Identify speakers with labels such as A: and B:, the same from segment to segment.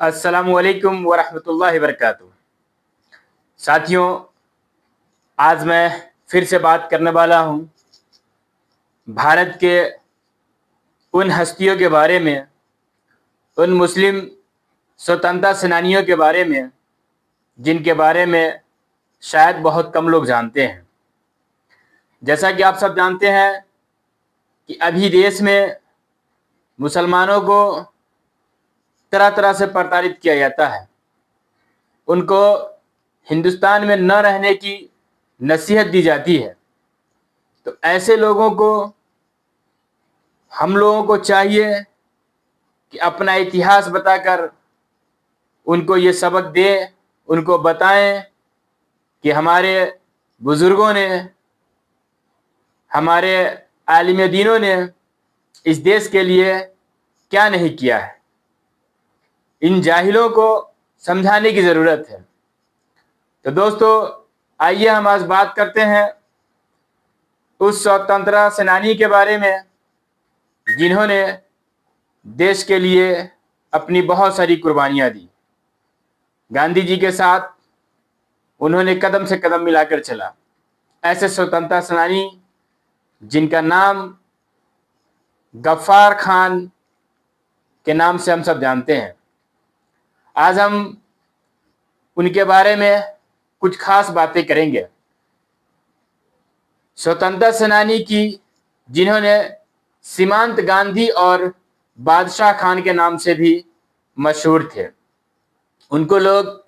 A: अस्सलामुअलैकुम वरहमतुल्लाहि वबरकातुहू। साथियों, आज मैं फिर से बात करने वाला हूँ भारत के उन हस्तियों के बारे में, उन मुस्लिम स्वतंत्रता सेनानियों के बारे में जिनके बारे में शायद बहुत कम लोग जानते हैं। जैसा कि आप सब जानते हैं कि अभी देश में मुसलमानों को तरह तरह से प्रताड़ित किया जाता है। उनको हिंदुस्तान में न रहने की नसीहत दी जाती है। तो ऐसे लोगों को हम लोगों को चाहिए कि अपना इतिहास बताकर उनको ये सबक दें, उनको बताएं कि हमारे बुजुर्गों ने, हमारे आलिम दीनों ने इस देश के लिए क्या नहीं किया है। इन जाहिलों को समझाने की ज़रूरत है। तो दोस्तों, आइए हम आज बात करते हैं उस स्वतंत्रता सेनानी के बारे में जिन्होंने देश के लिए अपनी बहुत सारी कुर्बानियां दी। गांधी जी के साथ उन्होंने कदम से कदम मिलाकर चला। ऐसे स्वतंत्रता सेनानी जिनका नाम गफ्फार खान के नाम से हम सब जानते हैं। आज हम उनके बारे में कुछ खास बातें करेंगे। स्वतंत्रता सेनानी की जिन्होंने सीमांत गांधी और बादशाह खान के नाम से भी मशहूर थे। उनको लोग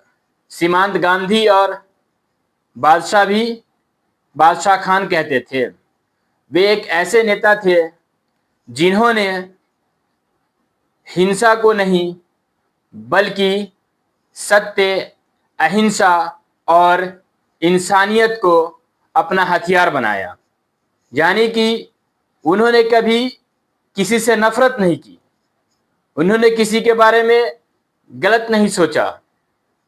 A: सीमांत गांधी और बादशाह खान कहते थे। वे एक ऐसे नेता थे जिन्होंने हिंसा को नहीं बल्कि सत्य, अहिंसा और इंसानियत को अपना हथियार बनाया। यानी कि उन्होंने कभी किसी से नफरत नहीं की, उन्होंने किसी के बारे में गलत नहीं सोचा।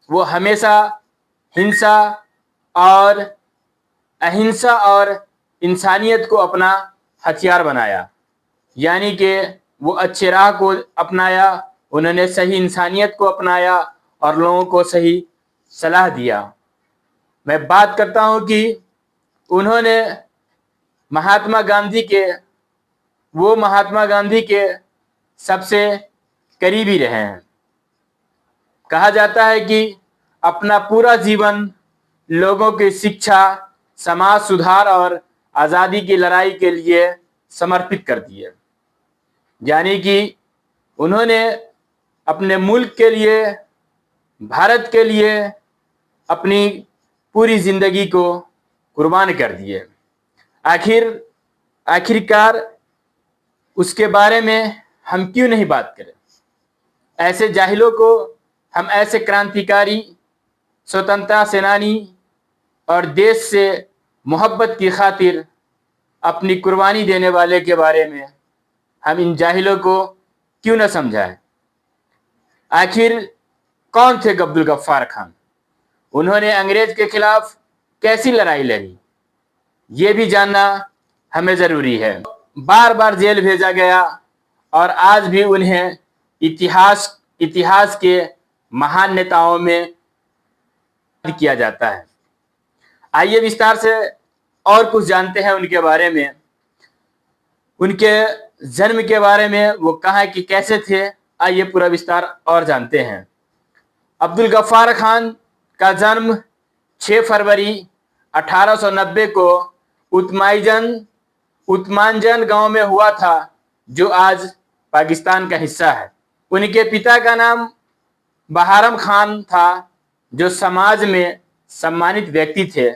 A: वो हमेशा हिंसा और अहिंसा और इंसानियत को अपना हथियार बनाया। यानी कि वो अच्छे राह को अपनाया, उन्होंने सही इंसानियत को अपनाया और लोगों को सही सलाह दिया। मैं बात करता हूँ कि उन्होंने महात्मा गांधी के सबसे करीबी रहे हैं। कहा जाता है कि अपना पूरा जीवन लोगों की शिक्षा, समाज सुधार और आज़ादी की लड़ाई के लिए समर्पित कर दिए। यानी कि उन्होंने अपने मुल्क के लिए, भारत के लिए अपनी पूरी जिंदगी को कुर्बान कर दिए। आखिरकार उसके बारे में हम क्यों नहीं बात करें। ऐसे जाहिलों को हम ऐसे क्रांतिकारी, स्वतंत्रता सेनानी और देश से मोहब्बत की खातिर अपनी कुर्बानी देने वाले के बारे में हम इन जाहिलों को क्यों न समझाएं। आखिर कौन थे अब्दुल गफ्फार खान? उन्होंने अंग्रेज के खिलाफ कैसी लड़ाई लड़ी, ये भी जानना हमें ज़रूरी है। बार बार जेल भेजा गया और आज भी उन्हें इतिहास के महान नेताओं में किया जाता है। आइए विस्तार से और कुछ जानते हैं उनके बारे में, उनके जन्म के बारे में, वो कहाँ की कैसे थे। आइए पूरा विस्तार और जानते हैं। अब्दुल गफ्फार खान का जन्म 6 फरवरी 1890 को उत्मांजन गांव में हुआ था, जो आज पाकिस्तान का हिस्सा है। उनके पिता का नाम बहारम खान था, जो समाज में सम्मानित व्यक्ति थे,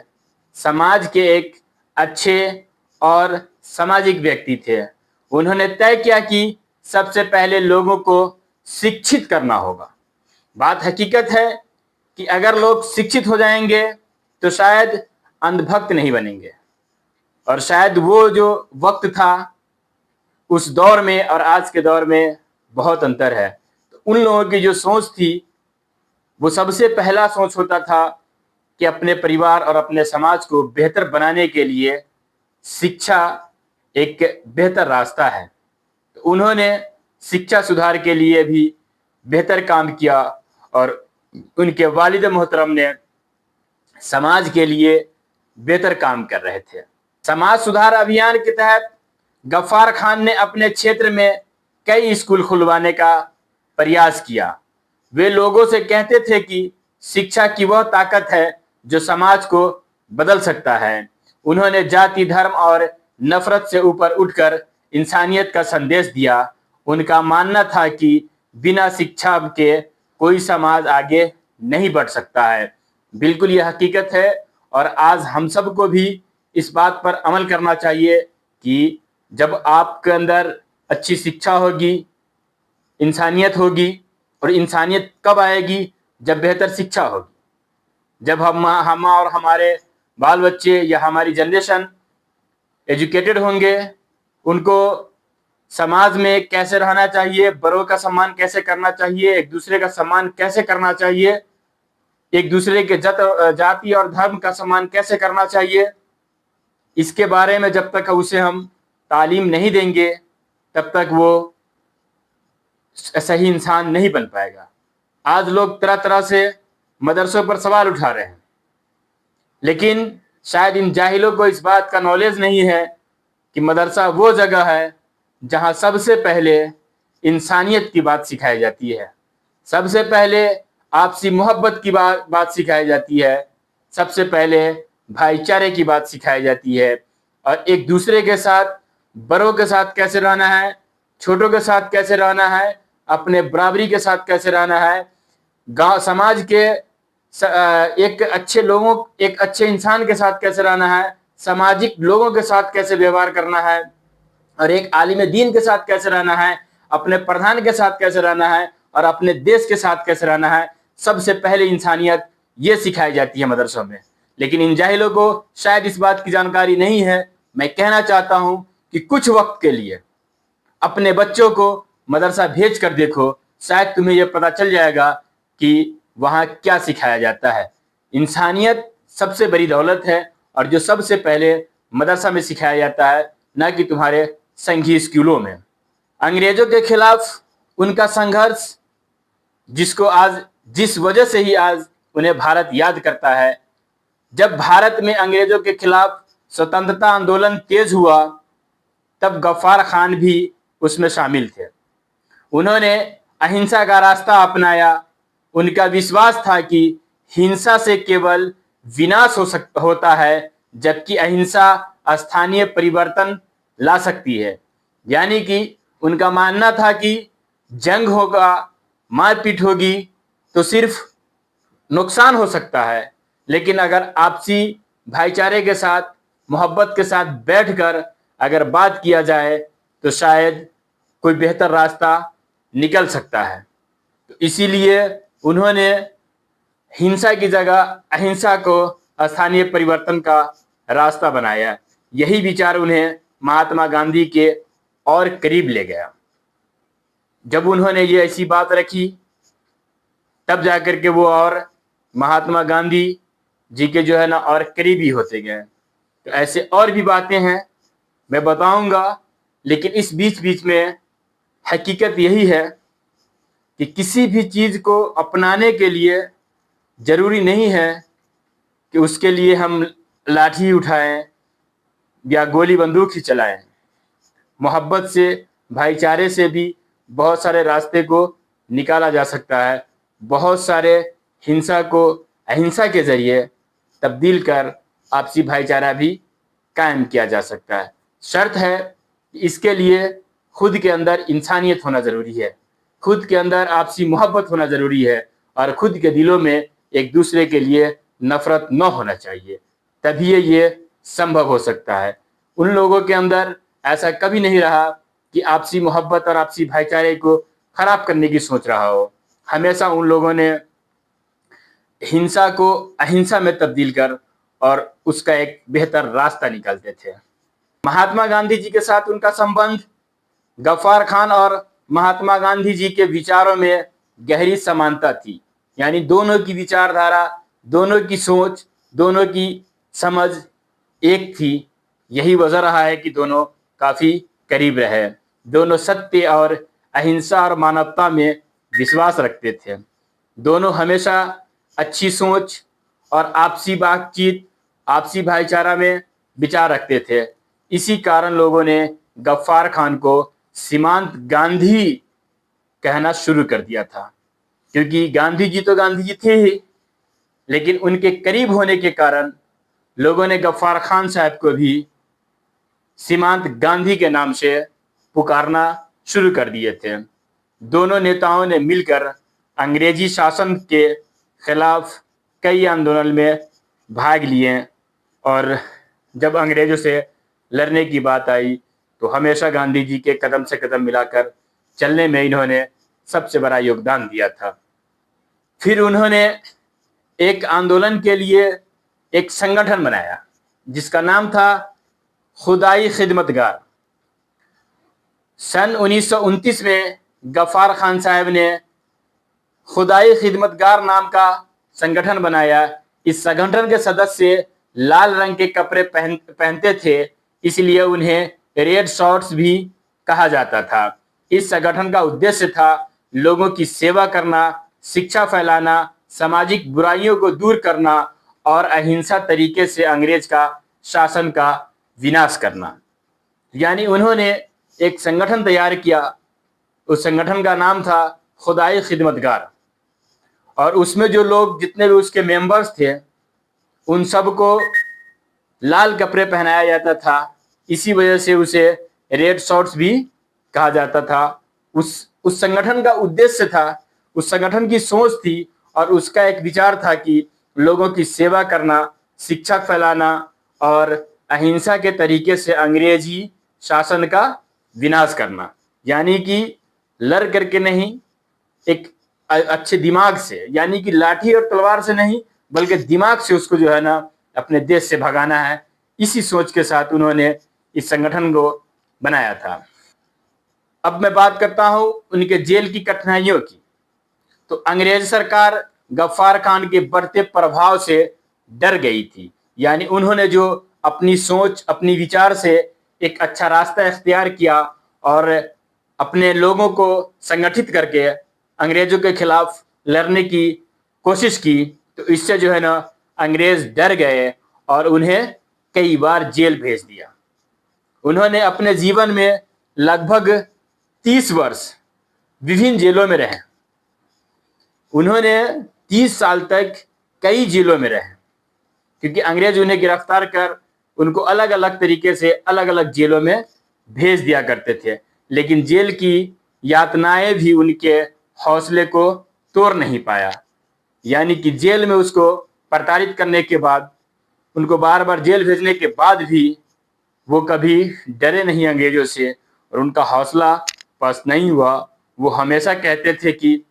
A: समाज के एक अच्छे और सामाजिक व्यक्ति थे। उन्होंने तय किया कि सबसे पहले लोगों को शिक्षित करना होगा। बात हकीकत है कि अगर लोग शिक्षित हो जाएंगे तो शायद अंधभक्त नहीं बनेंगे। और शायद वो जो वक्त था उस दौर में और आज के दौर में बहुत अंतर है। तो उन लोगों की जो सोच थी, वो सबसे पहला सोच होता था कि अपने परिवार और अपने समाज को बेहतर बनाने के लिए शिक्षा एक बेहतर रास्ता है। तो उन्होंने शिक्षा सुधार के लिए भी बेहतर काम किया और उनके वालिद मोहतरम ने समाज के लिए बेहतर काम कर रहे थे। समाज सुधार अभियान के तहत गफ्फार खान ने अपने क्षेत्र में कई स्कूल खुलवाने का प्रयास किया। वे लोगों से कहते थे कि शिक्षा की वह ताकत है जो समाज को बदल सकता है। उन्होंने जाति, धर्म और नफरत से ऊपर उठकर इंसानियत का संदेश दिया। उनका मानना था कि बिना शिक्षा के कोई समाज आगे नहीं बढ़ सकता है। बिल्कुल ये हकीकत है और आज हम सबको भी इस बात पर अमल करना चाहिए कि जब आपके अंदर अच्छी शिक्षा होगी, इंसानियत होगी, और इंसानियत कब आएगी? जब बेहतर शिक्षा होगी, जब हम और हमारे बाल बच्चे या हमारी जनरेशन एजुकेटेड होंगे, उनको समाज में कैसे रहना चाहिए, बड़ों का सम्मान कैसे करना चाहिए, एक दूसरे का सम्मान कैसे करना चाहिए, एक दूसरे के जाति और धर्म का सम्मान कैसे करना चाहिए, इसके बारे में जब तक उसे हम तालीम नहीं देंगे तब तक वो सही इंसान नहीं बन पाएगा। आज लोग तरह तरह से मदरसों पर सवाल उठा रहे हैं, लेकिन शायद इन जाहिलों को इस बात का नॉलेज नहीं है कि मदरसा वो जगह है जहां सबसे पहले इंसानियत की बात सिखाई जाती है, सबसे पहले आपसी मोहब्बत की बात सिखाई जाती है, सबसे पहले भाईचारे की बात सिखाई जाती है, और एक दूसरे के साथ, बड़ों के साथ कैसे रहना है, छोटों के साथ कैसे रहना है, अपने बराबरी के साथ कैसे रहना है, गांव समाज के एक अच्छे इंसान के साथ कैसे रहना है, सामाजिक लोगों के साथ कैसे व्यवहार करना है, और एक आलिम दीन के साथ कैसे रहना है, अपने प्रधान के साथ कैसे रहना है, और अपने देश के साथ कैसे रहना है। सबसे पहले इंसानियत ये सिखाई जाती है मदरसों में, लेकिन इन जाहिलों को शायद इस बात की जानकारी नहीं है। मैं कहना चाहता हूं कि कुछ वक्त के लिए अपने बच्चों को मदरसा भेज कर देखो, शायद तुम्हें यह पता चल जाएगा कि वहां क्या सिखाया जाता है। इंसानियत सबसे बड़ी दौलत है और जो सबसे पहले मदरसा में सिखाया जाता है, ना कि तुम्हारे संघीय स्कूलों में। अंग्रेजों के खिलाफ उनका संघर्ष, जिस वजह से ही आज उन्हें भारत याद करता है। जब भारत में अंग्रेजों के खिलाफ स्वतंत्रता आंदोलन तेज हुआ, तब गफ्फार खान भी उसमें शामिल थे। उन्होंने अहिंसा का रास्ता अपनाया। उनका विश्वास था कि हिंसा से केवल विनाश होता है, जबकि अहिंसा स्थानीय परिवर्तन ला सकती है। यानी कि उनका मानना था कि जंग होगा, मारपीट होगी तो सिर्फ नुकसान हो सकता है, लेकिन अगर आपसी भाईचारे के साथ, मोहब्बत के साथ बैठकर अगर बात किया जाए तो शायद कोई बेहतर रास्ता निकल सकता है। तो इसीलिए उन्होंने हिंसा की जगह अहिंसा को स्थानीय परिवर्तन का रास्ता बनाया। यही विचार उन्हें महात्मा गांधी के और करीब ले गया। जब उन्होंने ये ऐसी बात रखी, तब जाकर के वो और महात्मा गांधी जी के जो है ना और करीबी होते गए। तो ऐसे और भी बातें हैं, मैं बताऊंगा, लेकिन इस बीच में हकीकत यही है कि किसी भी चीज़ को अपनाने के लिए ज़रूरी नहीं है कि उसके लिए हम लाठी उठाएं या गोली बंदूक ही चलाएं। मोहब्बत से, भाईचारे से भी बहुत सारे रास्ते को निकाला जा सकता है। बहुत सारे हिंसा को अहिंसा के जरिए तब्दील कर आपसी भाईचारा भी कायम किया जा सकता है। शर्त है कि इसके लिए खुद के अंदर इंसानियत होना ज़रूरी है, खुद के अंदर आपसी मोहब्बत होना ज़रूरी है, और खुद के दिलों में एक दूसरे के लिए नफ़रत न होना चाहिए। तभी ये संभव हो सकता है। उन लोगों के अंदर ऐसा कभी नहीं रहा कि आपसी मोहब्बत और आपसी भाईचारे को खराब करने की सोच रहा हो। हमेशा उन लोगों ने हिंसा को अहिंसा में तब्दील कर और उसका एक बेहतर रास्ता निकालते थे। महात्मा गांधी जी के साथ उनका संबंध, गफ्फार खान और महात्मा गांधी जी के विचारों में गहरी समानता थी। यानी दोनों की विचारधारा, दोनों की सोच, दोनों की समझ एक थी। यही वजह रहा है कि दोनों काफ़ी करीब रहे। दोनों सत्य और अहिंसा और मानवता में विश्वास रखते थे। दोनों हमेशा अच्छी सोच और आपसी बातचीत, आपसी भाईचारा में विचार रखते थे। इसी कारण लोगों ने गफ्फार खान को सीमांत गांधी कहना शुरू कर दिया था, क्योंकि गांधी जी तो गांधी जी थे ही, लेकिन उनके करीब होने के कारण लोगों ने गफ्फार खान साहब को भी सीमांत गांधी के नाम से पुकारना शुरू कर दिए थे। दोनों नेताओं ने मिलकर अंग्रेजी शासन के खिलाफ कई आंदोलन में भाग लिए और जब अंग्रेजों से लड़ने की बात आई तो हमेशा गांधी जी के कदम से कदम मिलाकर चलने में इन्होंने सबसे बड़ा योगदान दिया था। फिर उन्होंने एक आंदोलन के लिए एक संगठन बनाया जिसका नाम था खुदाई खिदमतगार। सन 1929 में गफ्फार खान साहब ने खुदाई खिदमतगार नाम का संगठन बनाया। इस संगठन के सदस्य लाल रंग के कपड़े पहनते थे, इसलिए उन्हें रेड शॉर्ट्स भी कहा जाता था। इस संगठन का उद्देश्य था लोगों की सेवा करना, शिक्षा फैलाना, सामाजिक बुराइयों को दूर करना और अहिंसा तरीके से अंग्रेज का शासन का विनाश करना। यानी उन्होंने एक संगठन तैयार किया, उस संगठन का नाम था खुदाई खिदमतगार, और उसमें जो लोग जितने भी उसके मेंबर्स थे उन सबको लाल कपड़े पहनाया जाता था। इसी वजह से उसे रेड शॉर्ट्स भी कहा जाता था। उस संगठन का उद्देश्य था, उस संगठन की सोच थी और उसका एक विचार था कि लोगों की सेवा करना, शिक्षा फैलाना और अहिंसा के तरीके से अंग्रेजी शासन का विनाश करना। यानी कि लड़ करके नहीं, एक अच्छे दिमाग से, यानी कि लाठी और तलवार से नहीं बल्कि दिमाग से उसको जो है ना अपने देश से भगाना है। इसी सोच के साथ उन्होंने इस संगठन को बनाया था। अब मैं बात करता हूं उनके जेल की कठिनाइयों की। तो अंग्रेज सरकार गफ्फार खान के बढ़ते प्रभाव से डर गई थी। यानी उन्होंने जो अपनी सोच, अपनी विचार से एक अच्छा रास्ता इख्तियार किया और अपने लोगों को संगठित करके अंग्रेजों के खिलाफ लड़ने की कोशिश की, तो इससे जो है ना अंग्रेज डर गए और उन्हें कई बार जेल भेज दिया। उन्होंने अपने जीवन में लगभग 30 वर्ष विभिन्न जेलों में रहे। उन्होंने 30 साल तक कई जेलों में रहे, क्योंकि अंग्रेज उन्हें गिरफ्तार कर उनको अलग अलग तरीके से अलग अलग जेलों में भेज दिया करते थे। लेकिन जेल की यातनाएं भी उनके हौसले को तोड़ नहीं पाया। यानी कि जेल में उसको प्रताड़ित करने के बाद, उनको बार बार जेल भेजने के बाद भी वो कभी डरे नहीं अंग्रेजों से और उनका हौसला पस्त नहीं हुआ। वो हमेशा कहते थे कि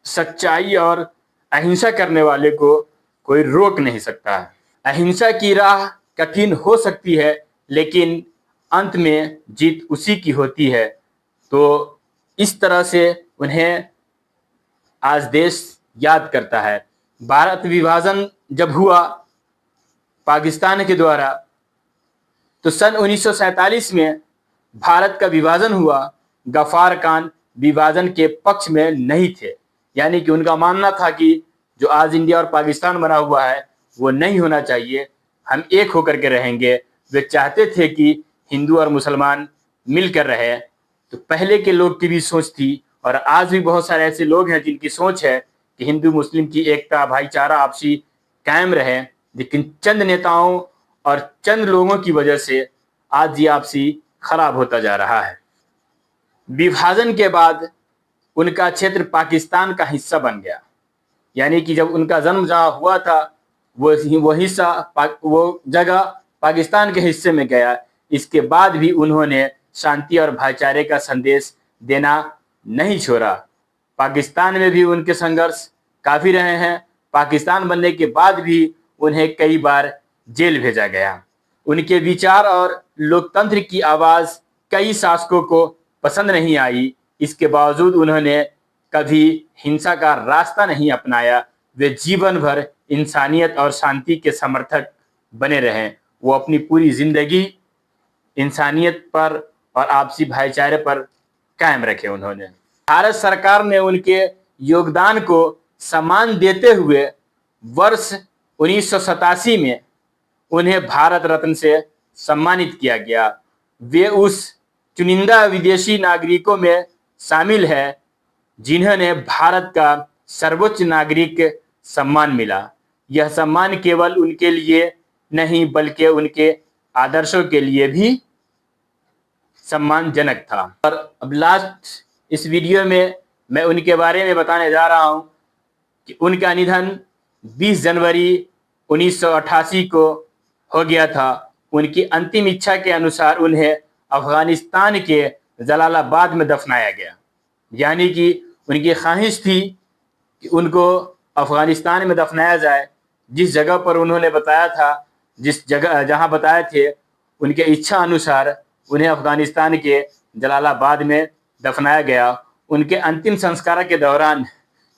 A: सच्चाई और अहिंसा करने वाले को कोई रोक नहीं सकता है। अहिंसा की राह कठिन हो सकती है, लेकिन अंत में जीत उसी की होती है। तो इस तरह से उन्हें आज देश याद करता है। भारत विभाजन जब हुआ पाकिस्तान के द्वारा, तो सन 1947 में भारत का विभाजन हुआ। गफ्फार खान विभाजन के पक्ष में नहीं थे। यानी कि उनका मानना था कि जो आज इंडिया और पाकिस्तान बना हुआ है वो नहीं होना चाहिए, हम एक होकर के रहेंगे। वे चाहते थे कि हिंदू और मुसलमान मिलकर रहे। तो पहले के लोग की भी सोच थी और आज भी बहुत सारे ऐसे लोग हैं जिनकी सोच है कि हिंदू मुस्लिम की एकता, भाईचारा आपसी कायम रहे। लेकिन चंद नेताओं और चंद लोगों की वजह से आज ये आपसी खराब होता जा रहा है। विभाजन के बाद उनका क्षेत्र पाकिस्तान का हिस्सा बन गया। यानी कि जब उनका जन्म जहाँ हुआ था वो हिस्सा, वो जगह पाकिस्तान के हिस्से में गया। इसके बाद भी उन्होंने शांति और भाईचारे का संदेश देना नहीं छोड़ा। पाकिस्तान में भी उनके संघर्ष काफ़ी रहे हैं। पाकिस्तान बनने के बाद भी उन्हें कई बार जेल भेजा गया। उनके विचार और लोकतंत्र की आवाज़ कई शासकों को पसंद नहीं आई। इसके बावजूद उन्होंने कभी हिंसा का रास्ता नहीं अपनाया। वे जीवन भर इंसानियत और शांति के समर्थक बने रहे। वो अपनी पूरी जिंदगी इंसानियत पर और आपसी भाईचारे पर कायम रखे उन्होंने। भारत सरकार ने उनके योगदान को सम्मान देते हुए वर्ष 1987 में उन्हें भारत रत्न से सम्मानित किया गया। वे उस चुनिंदा विदेशी नागरिकों में शामिल है जिन्होंने भारत का सर्वोच्च नागरिक सम्मान मिला। यह सम्मान केवल उनके लिए नहीं बल्कि उनके आदर्शों के लिए भी सम्मानजनक था। और अब लास्ट इस वीडियो में मैं उनके बारे में बताने जा रहा हूं कि उनका निधन 20 जनवरी 1988 को हो गया था। उनकी अंतिम इच्छा के अनुसार उन्हें अफगानिस्तान के जलालाबाद में दफनाया गया। यानी कि उनकी ख्वाहिश थी कि उनको अफगानिस्तान में दफनाया जाए। जिस जगह पर उन्होंने बताया था, जिस जगह जहां बताए थे, उनके इच्छा अनुसार उन्हें अफगानिस्तान के जलालाबाद में दफनाया गया। उनके अंतिम संस्कार के दौरान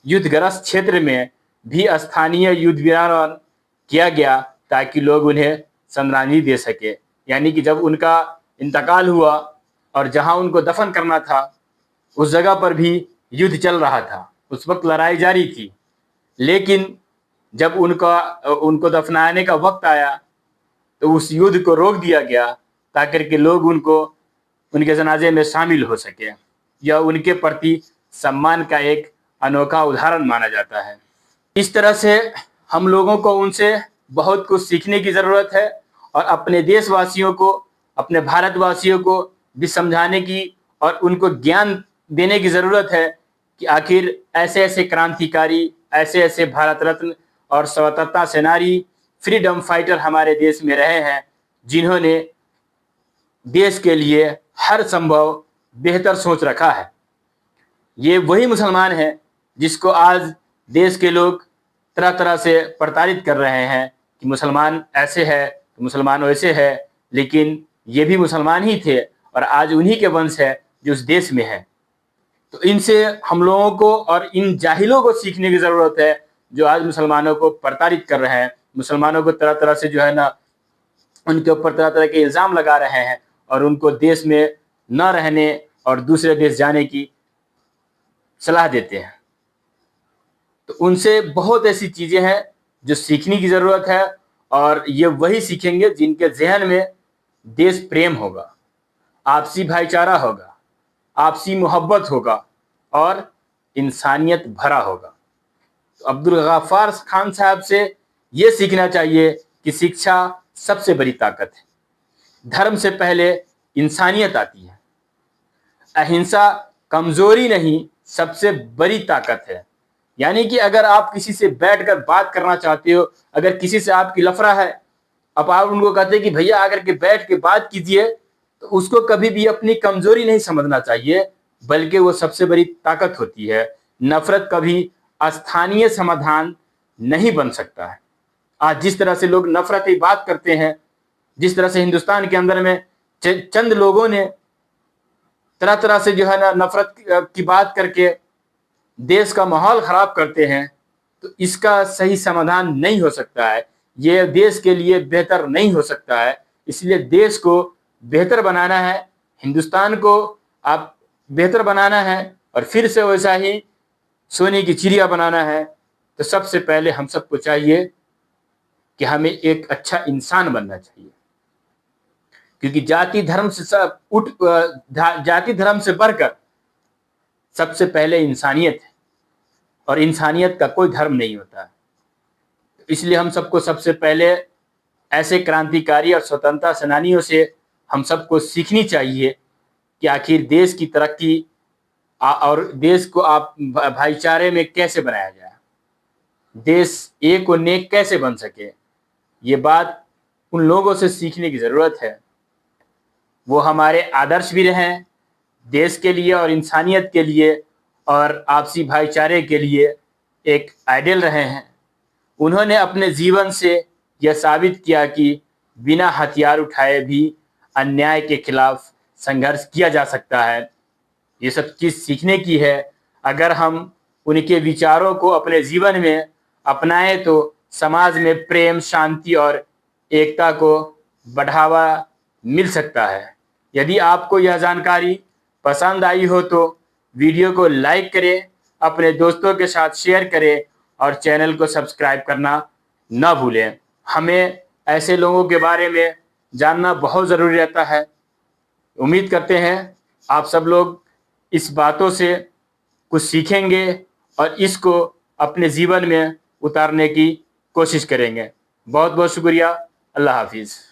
A: युद्धग्रस्त क्षेत्र में भी स्थानीय युद्ध विराम किया गया ताकि लोग उन्हें श्रद्धांजलि दे सके। यानी कि जब उनका इंतकाल हुआ और जहां उनको दफन करना था उस जगह पर भी युद्ध चल रहा था, उस वक्त लड़ाई जारी थी। लेकिन जब उनको दफनाने का वक्त आया तो उस युद्ध को रोक दिया गया ताकि के लोग उनके जनाजे में शामिल हो सके। यह उनके प्रति सम्मान का एक अनोखा उदाहरण माना जाता है। इस तरह से हम लोगों को उनसे बहुत कुछ सीखने की ज़रूरत है और अपने देशवासियों को, अपने भारतवासियों को भी समझाने की और उनको ज्ञान देने की ज़रूरत है कि आखिर ऐसे ऐसे क्रांतिकारी, ऐसे ऐसे भारत रत्न और स्वतंत्रता सेनानी, फ्रीडम फाइटर हमारे देश में रहे हैं जिन्होंने देश के लिए हर संभव बेहतर सोच रखा है। ये वही मुसलमान हैं जिसको आज देश के लोग तरह तरह से प्रताड़ित कर रहे हैं कि मुसलमान ऐसे है, मुसलमान वैसे है, लेकिन ये भी मुसलमान ही थे और आज उन्हीं के वंश है जो उस देश में है। तो इनसे हम लोगों को और इन जाहिलों को सीखने की ज़रूरत है जो आज मुसलमानों को प्रताड़ित कर रहे हैं, मुसलमानों को तरह तरह से जो है ना उनके ऊपर तरह तरह के इल्ज़ाम लगा रहे हैं और उनको देश में न रहने और दूसरे देश जाने की सलाह देते हैं। तो उनसे बहुत ऐसी चीज़ें हैं जो सीखने की ज़रूरत है और ये वही सीखेंगे जिनके जहन में देश प्रेम होगा, आपसी भाईचारा होगा, आपसी मोहब्बत होगा और इंसानियत भरा होगा। तो अब्दुल गफ्फार खान साहब से ये सीखना चाहिए कि शिक्षा सबसे बड़ी ताकत है। धर्म से पहले इंसानियत आती है। अहिंसा कमजोरी नहीं, सबसे बड़ी ताकत है। यानी कि अगर आप किसी से बैठकर बात करना चाहते हो, अगर किसी से आपकी लफड़ा है, अब आप उनको कहते हैं कि भैया आकर के बैठ के बात कीजिए, तो उसको कभी भी अपनी कमजोरी नहीं समझना चाहिए, बल्कि वो सबसे बड़ी ताकत होती है। नफरत कभी स्थानीय समाधान नहीं बन सकता है। आज जिस तरह से लोग नफरत की बात करते हैं, जिस तरह से हिंदुस्तान के अंदर में चंद लोगों ने तरह तरह से जो है ना नफरत की बात करके देश का माहौल खराब करते हैं, तो इसका सही समाधान नहीं हो सकता है। ये देश के लिए बेहतर नहीं हो सकता है। इसलिए देश को बेहतर बनाना है, हिंदुस्तान को आप बेहतर बनाना है और फिर से वैसा ही सोने की चिड़िया बनाना है, तो सबसे पहले हम सबको चाहिए कि हमें एक अच्छा इंसान बनना चाहिए। क्योंकि जाति धर्म से बढ़कर सबसे पहले इंसानियत है और इंसानियत का कोई धर्म नहीं होता है। इसलिए हम सबको सबसे पहले ऐसे क्रांतिकारी और स्वतंत्रता सेनानियों से हम सबको सीखनी चाहिए कि आखिर देश की तरक्की और देश को आप भाईचारे में कैसे बनाया जाए, देश एक और नेक कैसे बन सके। ये बात उन लोगों से सीखने की ज़रूरत है। वो हमारे आदर्श भी रहे हैं देश के लिए और इंसानियत के लिए और आपसी भाईचारे के लिए एक आइडियल रहे हैं। उन्होंने अपने जीवन से यह साबित किया कि बिना हथियार उठाए भी अन्याय के खिलाफ संघर्ष किया जा सकता है। ये सब चीज़ सीखने की है। अगर हम उनके विचारों को अपने जीवन में अपनाएं तो समाज में प्रेम, शांति और एकता को बढ़ावा मिल सकता है। यदि आपको यह जानकारी पसंद आई हो तो वीडियो को लाइक करें, अपने दोस्तों के साथ शेयर करें और चैनल को सब्सक्राइब करना ना भूलें। हमें ऐसे लोगों के बारे में जानना बहुत ज़रूरी रहता है। उम्मीद करते हैं आप सब लोग इस बातों से कुछ सीखेंगे और इसको अपने जीवन में उतारने की कोशिश करेंगे। बहुत बहुत शुक्रिया। अल्लाह हाफिज़।